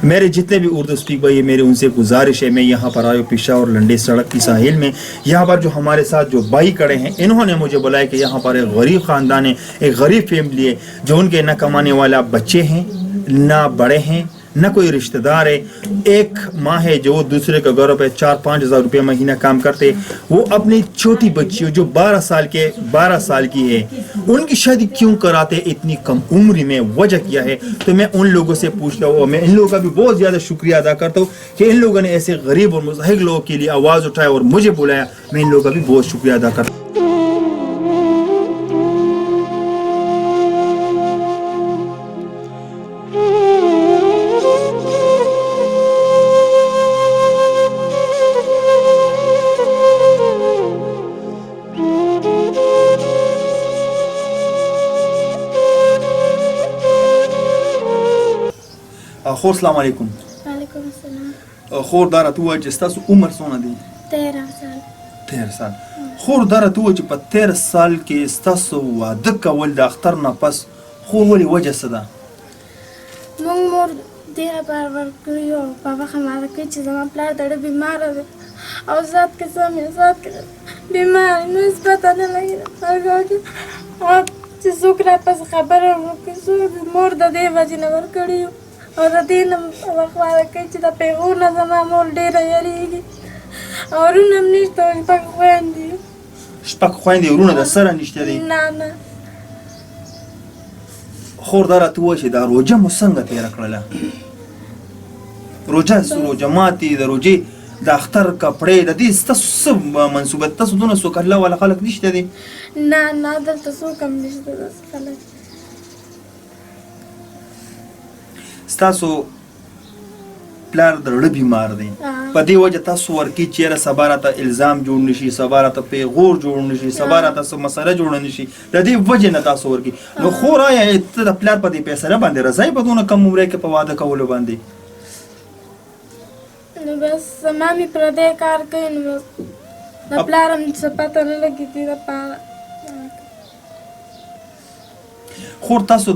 मेरे जितने भी उर्दू स्पीक भाई मेरी उनसे गुजारिश है, मैं यहाँ पर आया पेशावर लंडे सड़क की साहिल में, यहाँ पर जो हमारे साथ जो भाई खड़े हैं इन्होंने मुझे बुलाया कि यहाँ पर एक गरीब ख़ानदान है, एक गरीब फैमिली है जो उनके न कमाने वाला बच्चे हैं, ना बड़े हैं, न कोई रिश्तेदार है। एक माँ है जो दूसरे के घरों पे 4-5 हज़ार रुपये महीना काम करते, वो अपनी छोटी बच्ची जो 12 साल की है उनकी शादी क्यों कराते इतनी कम उम्र में, वजह क्या है? तो मैं उन लोगों से पूछता हूँ, मैं इन लोगों का भी बहुत ज़्यादा शुक्रिया अदा करता हूँ कि इन लोगों ने ऐसे गरीब और मुज़हिक लोगों के लिए आवाज़ उठाया और मुझे बुलाया। मैं इन लोगों का भी बहुत शुक्रिया अदा करता हूँ। خور السلام علیکم. وعلیکم السلام. خور دا راته ووایه چې ستاسو عمر څونه دی؟ 13 سال. 13 سال. خور دا راته ووایه چې په 13 سال کې ستاسو واده کول د اختر نه پس خور ولې وجه څه ده؟ موږ مور دې لپاره ورکړي او بابا خبره کوي چې زما پلار ډېر بیمار دی او ذات کې بیمار نو هېڅ پته نه لګي او چې څوک راپسې خبره وکړي څوک مور د دې وجې نه ورکړي او د دې نه خبره کوي چې د پیغور نه زما مور ډېره یېرېږي او ورونه هم نشته او شپږ خویندې شپږ خویندې ورونه د سره نشته دي؟ نه. خور دا راته ووایه چې دا روژه مو څنګه تېره کړله؟ روژه ماتې د روژې د اختر کپړې د دې ستاسو څه منصوبه؟ تاسو دونه سوکاله والا خلک نشته دي؟ نه دلته څوک هم نشته داسې خلک. ستاسو پلار د زړه بیمار دی، په دې وجه تاسو ورکی چیرې سبا راته الزام جوړ نشي، سبا راته پیغور جوړ نشي، سبا راته څه مسله جوړ نشي، د دې وجه نه تاسو ورکی. نو خور آیا ته د پلار په دې فیصله باندې رضا یې په دونه کم عمره کې په واده کولو باندې؟ نو بس زما مې پردی کار کوي نو بس د پلار هم څه پته نه لګي دې دپاره. خور ستاسو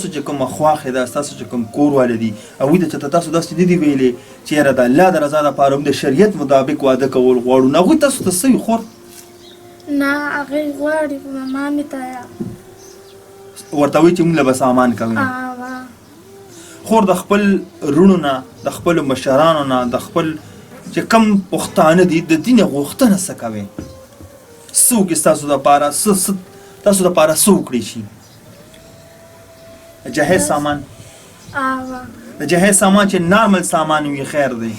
چې کومه خواښې ده، ستاسو چې کوم کور والا دي هغوی ته چې تاسو داسې نه دي ویلې چې یاره د الله د رضا دپاره هم د شریعت مطابق واده کول غواړو، نو هغوی تاسو ته څه وي خور؟ نه هغوی غواړي خو مما مې ته ورته وایي چې موږ له به سامان کوي. خور د خپل وروڼو نه، د خپلو مشرانو نه، د خپل چې کم پښتانه دي د دې نه غوښتنه څه کوې؟ څه وکړي ستاسو دپاره؟ تاسو دپاره څه وکړی شي؟ جهیز سامان؟ د جهیز سامان چې نارمل سامان وي خیر دی؟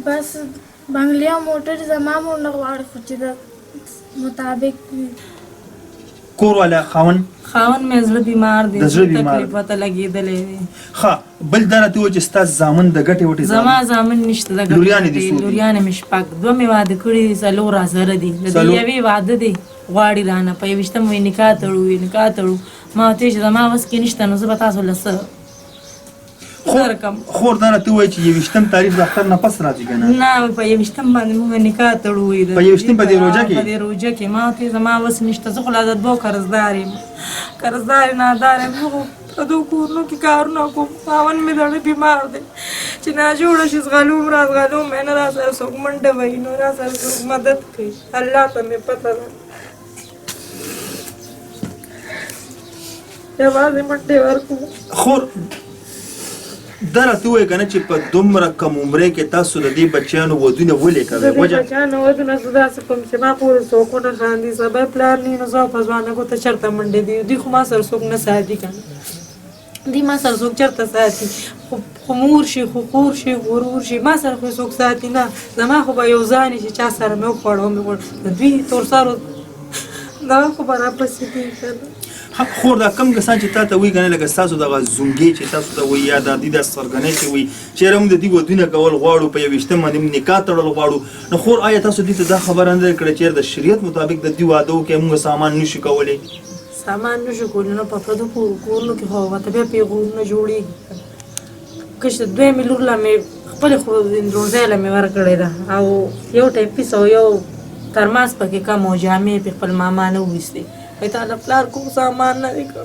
بس بنګلي او موټر زما مور نه غواړي خو چې د مطابق وي. کور والا خاوند مې زړه بیمار دی، د زړه بیمار تکلیف ورته لګېدلی دی. ښه بل دا راته ووایه چې ستا زامن د ګټې وټې زما زامن نشته، د لوریانې دي؟ لوریانې مې شپږ، دوه مې واده کړي دي، څلور راسره دي. د دې یوې واده دی غواړي رانه په 21 وایي نکاح تړو. ما ورته ویل چې زما وس کې نشته نو زه به تاسو له څه درکړم. خور دا راته ووایي چې 21 تاریخ د اختر نه پس راځي که نه؟ نه په 21 باندې موږ نکاح تړو. په 21 په دې روژه کې؟ په دې روژه کې ما ورته زما وس نشته، زه خو لا د دوو قرضدار یم، نادار یم، زه خو په دوو کورونو کې کارونه کوم، خاوند مې زړه بیمار دی چې ناجوړه شي زغلوم مې نه راسره څوک منډه وهي نو راسره څوک مدد کوي، الله ته مې پته ده یوازې منډې ورکوم. خور دا راته ووایه که نه چې په دومره کم عمرۍ کې تاسو د دې بچیانو ودونه ولې کوئ؟ د دې بچیانو ودونه زه داسې کوم چې ما پورې څوک ونه خاندي، سبا پلار نه وي نو زه په ځوانه ګوته چېرته منډې دي، دوی خو ما سره څوک نه ساتي که نه، دوی ما سره څوک چېرته ساتي؟ خو مور شي، خو خور شي، غرور شي، ما سره خو څوک ساتي نه، زما خو به یو ځان چې چا سره مې وخوړه د دوی تورسارو دغه خو به راپسې دي که نه. خور دا کم کسان چې تا ته وایي که نه لکه ستاسو دغه زونګې چې تاسو ته وایي یا د دې دا سرګنۍ چې وایي چېرې موږ د دې ودونه کول غواړو، په 21 باندې موږ نکاح تړل غواړو، نو خور آیا تاسو دې ته دا خبره نه ده کړې چېرې د شریعت مطابق د دې واده وکړئ موږ سامان نشو کولی؟ سامان نشو کولی نو په پردو کورونو کې خو ورته بیا پیغورونه جوړېږي. کشته دویمې لور له مې خپلې روزۍ له مې ورکړې ده او یو ټیپیس او یو ترماس پکې کم او جامې پې خپل ماما نه وویستې. تا د پلار کوم سامان نه دی کړ،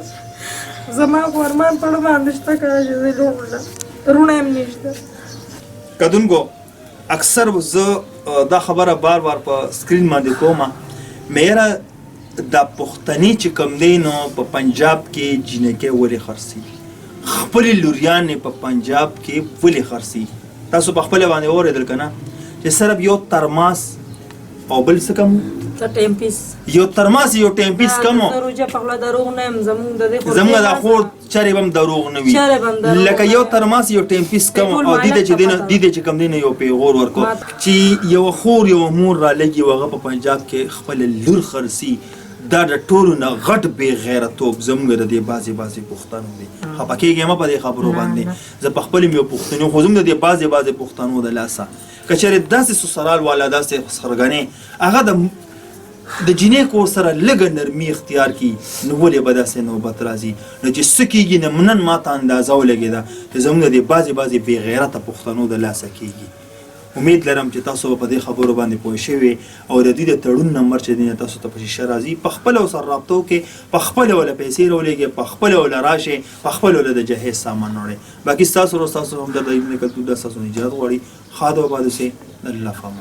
زما خو ارمان په زړه باندې شته که چې زه لوړ رونه هم نشته. کدونکو اکثر زه دا خبره بار بار په سکرین باندې کومه میرا دا پښتني چې کوم دی نو په پنجاب کې جنکې ولې خرڅي خپل لوریان په پنجاب کې ولې خرڅي تاسو په خپل باندې اوریدل کنه چې صرف یو ترماس او بل څه کم ته ټیم پیس یو ترماس یو ټیم پیس کم روجه په خپل دروغ نه هم زمونږ د دې زمونږ د خور چارې بم دروغ نه وي لکه یو ترماس یو ټیم پیس کم او دې چې کم دینه یو پیغور ورکو چې یو خور یو مور را لګي وغه په پنجاب کې خپل لور خرسي دا د ټولو نه غټ بې غیرتوب زموږ د دې بعضې پښتنو دی خفه کېږم په دې خبرو باندې زه په خپل مې یو پښتون خو زموږ د دې بعضې پښتنو د لاسه که چېرې داسې سسرال والا داسې سرګنې هغه د جینۍ کور سره لږه نرمي اختیار کړي نو ولې به داسې نوبت راځي نو چې څه کېږي نن ماته اندازه ولګېده چې زموږ د دې بعضې بې غیرته پښتنو د لاسه کېږي امید لرم چې تاسو په دې خبرو باندې پوه شوي او د دې د تړون نمبر چې دی تاسو ته په شیشه راځي په خپله ورسره رابطه وکړئ په خپله وله پیسې راولېږئ په خپله وله راشئ په خپله وله د جهیز سامان راوړئ باقي ستاسو ستاسو همدرد ابن کلتور دا ستاسو نه اجازت غواړي ښاد و آباد اوسئ الله فامان